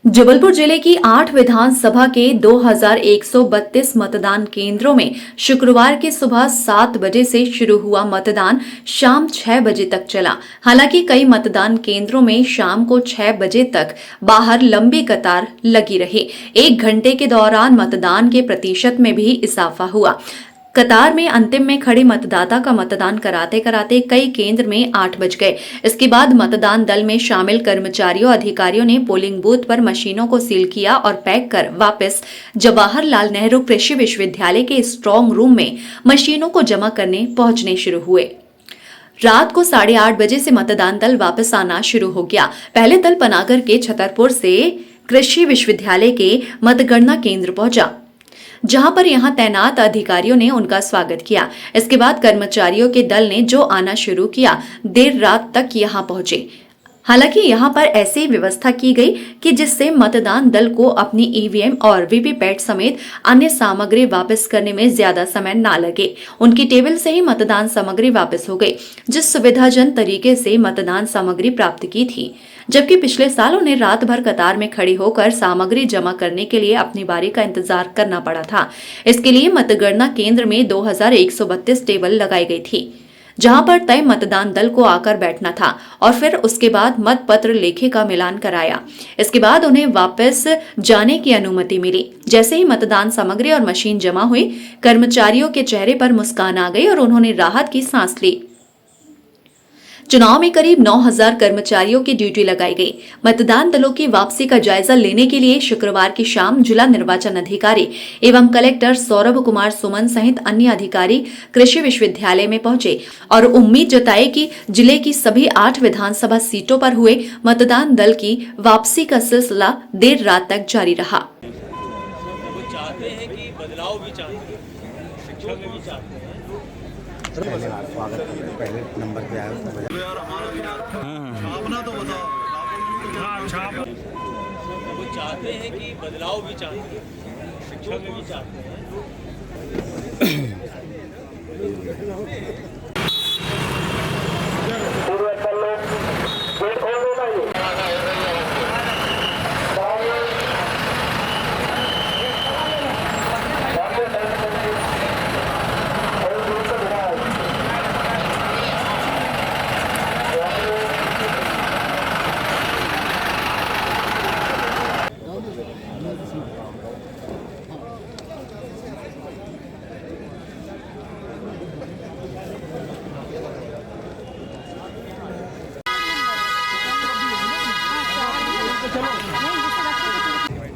जबलपुर जिले की 8 विधानसभा के 2132 मतदान केंद्रों में शुक्रवार की सुबह 7 बजे से शुरू हुआ मतदान शाम 6 बजे तक चला। हालांकि कई मतदान केंद्रों में शाम को 6 बजे तक बाहर लंबी कतार लगी रही। 1 घंटे के दौरान मतदान के प्रतिशत में भी इजाफा हुआ। कतार में अंतिम में खड़े मतदाता का मतदान कराते कराते कई केंद्र में 8 बज गए। इसके बाद मतदान दल में शामिल कर्मचारियों अधिकारियों ने पोलिंग बूथ पर मशीनों को सील किया और पैक कर वापस जवाहरलाल नेहरू कृषि विश्वविद्यालय के स्ट्रांग रूम में मशीनों को जमा करने पहुंचने शुरू हुए। रात को 8:30 बजे से मतदान दल वापस आना शुरू हो गया। पहले दल पनागर के छतरपुर से कृषि विश्वविद्यालय के मतगणना केंद्र पहुंचा, जहां पर यहां तैनात अधिकारियों ने उनका स्वागत किया। इसके बाद कर्मचारियों के दल ने जो आना शुरू किया, देर रात तक यहां पहुंचे। हालांकि यहां पर ऐसी व्यवस्था की गई कि जिससे मतदान दल को अपनी ईवीएम और वीवीपैट समेत अन्य सामग्री वापस करने में ज्यादा समय ना लगे। उनकी टेबल से ही मतदान सामग्री वापस हो गई, जिस सुविधाजनक तरीके से मतदान सामग्री प्राप्त की थी। जबकि पिछले साल उन्हें रात भर कतार में खड़ी होकर सामग्री जमा करने के लिए अपनी बारी का इंतजार करना पड़ा था। इसके लिए मतगणना केंद्र में 2132 टेबल लगाई गई थी, जहां पर तय मतदान दल को आकर बैठना था और फिर उसके बाद मत पत्र लेखे का मिलान कराया। इसके बाद उन्हें वापस जाने की अनुमति मिली। जैसे ही मतदान सामग्री और मशीन जमा हुई, कर्मचारियों के चेहरे पर मुस्कान आ गई और उन्होंने राहत की सांस ली। चुनाव में करीब 9000 कर्मचारियों की ड्यूटी लगाई गई। मतदान दलों की वापसी का जायजा लेने के लिए शुक्रवार की शाम जिला निर्वाचन अधिकारी एवं कलेक्टर सौरभ कुमार सुमन सहित अन्य अधिकारी कृषि विश्वविद्यालय में पहुंचे और उम्मीद जताई कि जिले की सभी 8 विधानसभा सीटों पर हुए मतदान दल की वापसी का सिलसिला देर रात तक जारी रहा। वो चाहते हैं कि बदलाव भी चाहते हैं, शिक्षा में भी चाहते हैं। पहले नंबर पे आया तो बताओ। वो चाहते हैं कि बदलाव भी चाहते हैं, शिक्षा में भी चाहते हैं।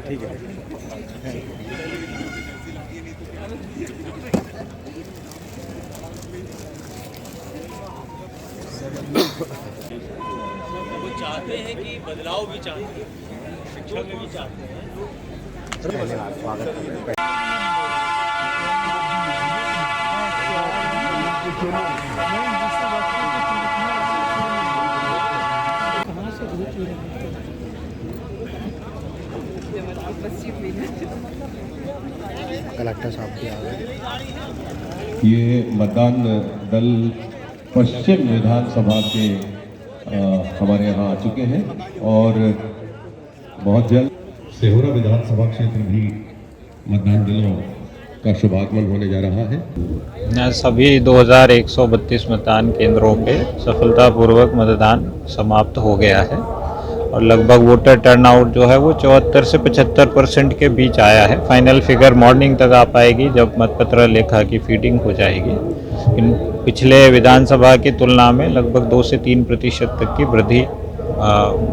ठीक है। वो चाहते हैं कि बदलाव भी चाहते हैं, शिक्षा में भी चाहते हैं। कलेक्टर साहब भी आ गए। ये मतदान दल पश्चिम विधानसभा के हमारे यहाँ आ चुके हैं और बहुत जल्द सेहोरा विधानसभा क्षेत्र भी मतदान दलों का शुभागमन होने जा रहा है। सभी 2132 मतदान केंद्रों पे सफलतापूर्वक मतदान समाप्त हो गया है और लगभग वोटर टर्नआउट जो है वो 74 से 75% के बीच आया है। फाइनल फिगर मॉर्निंग तक आ पाएगी जब मतपत्र लेखा की फीडिंग हो जाएगी। इन पिछले विधानसभा की तुलना में लगभग 2 से 3% तक की वृद्धि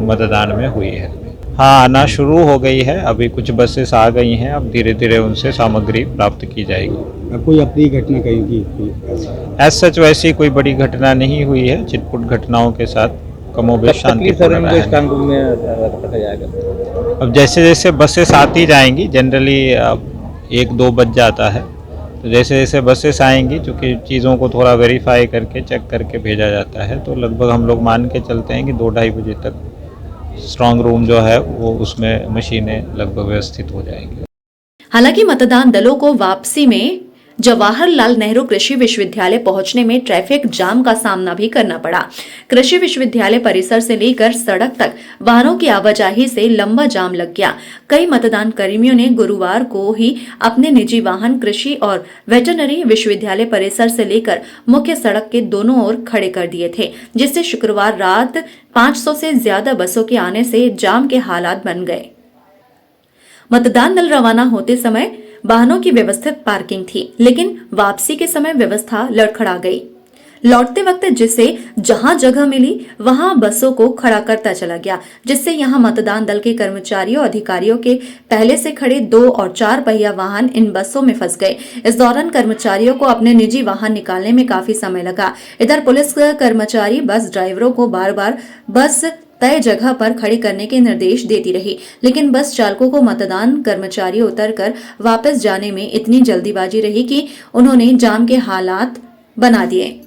मतदान में हुई है। हाँ, आना शुरू हो गई है। अभी कुछ बसेस आ गई हैं, अब धीरे धीरे उनसे सामग्री प्राप्त की जाएगी। कोई अपनी घटना कहीं की एज सच वैसी कोई बड़ी घटना नहीं हुई है। छिटपुट घटनाओं के साथ कमोबेश शांतिपूर्ण रहा है। अब जैसे जैसे बसेस आती जाएंगी, जनरली 1-2 बज जाता है, तो जैसे जैसे बसेस आएंगी, चूँकि चीज़ों को थोड़ा वेरीफाई करके चेक करके भेजा जाता है, तो लगभग हम लोग मान के चलते हैं कि 2-2:30 बजे तक स्ट्रांग रूम जो है वो उसमें मशीनें लगभग व्यवस्थित हो जाएंगी। हालांकि मतदान दलों को वापसी में जवाहरलाल नेहरू कृषि विश्वविद्यालय पहुंचने में ट्रैफिक जाम का सामना भी करना पड़ा। कृषि विश्वविद्यालय परिसर से लेकर सड़क तक वाहनों की आवाजाही से लंबा जाम लग गया। कई मतदान कर्मियों ने गुरुवार को ही अपने निजी वाहन कृषि और वेटरनरी विश्वविद्यालय परिसर से लेकर मुख्य सड़क के दोनों ओर खड़े कर दिए थे, जिससे शुक्रवार रात 500 से ज्यादा बसों के आने से जाम के हालात बन गए। मतदान दल रवाना होते समय वाहनों की व्यवस्थित पार्किंग थी, लेकिन वापसी के समय व्यवस्था लड़खड़ा गई। लौटते वक्त जिसे जहां जगह मिली वहां बसों को खड़ा करता चला गया, जिससे यहां मतदान दल के कर्मचारियों अधिकारियों के पहले से खड़े 2 और 4 पहिया वाहन इन बसों में फंस गए। इस दौरान कर्मचारियों को अपने निजी वाहन निकालने में काफी समय लगा। इधर पुलिस कर्मचारी बस ड्राइवरों को बार-बार बस तय जगह पर खड़ी करने के निर्देश देती रही, लेकिन बस चालकों को मतदान कर्मचारी उतरकर वापस जाने में इतनी जल्दीबाजी रही कि उन्होंने जाम के हालात बना दिए।